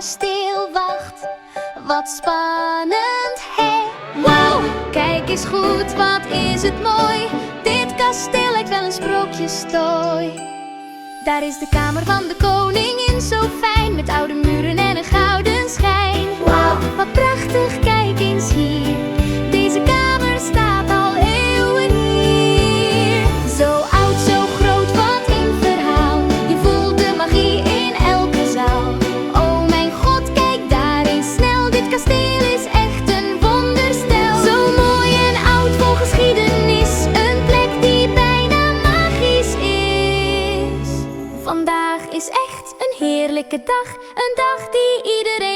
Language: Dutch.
kasteel wacht. Wat spannend, hé! Wow, kijk eens goed, wat is het mooi. Dit kasteel lijkt wel een sprookjesstooi. Daar is de kamer van de koningin, zo fijn, met oude muren en een gouden schijn. Wauw, wat prachtig, kijk eens hier. Deze kamer staat al eeuwen hier. Zo oud, zo groot, wat een verhaal. Je voelt de magie in elke zaal. Oh mijn god, kijk daar eens snel. Dit kasteel is echt een wonderstel. Zo mooi en oud, vol geschiedenis. Een plek die bijna magisch is. Vandaag is echt een heerlijke dag. Een dag die iedereen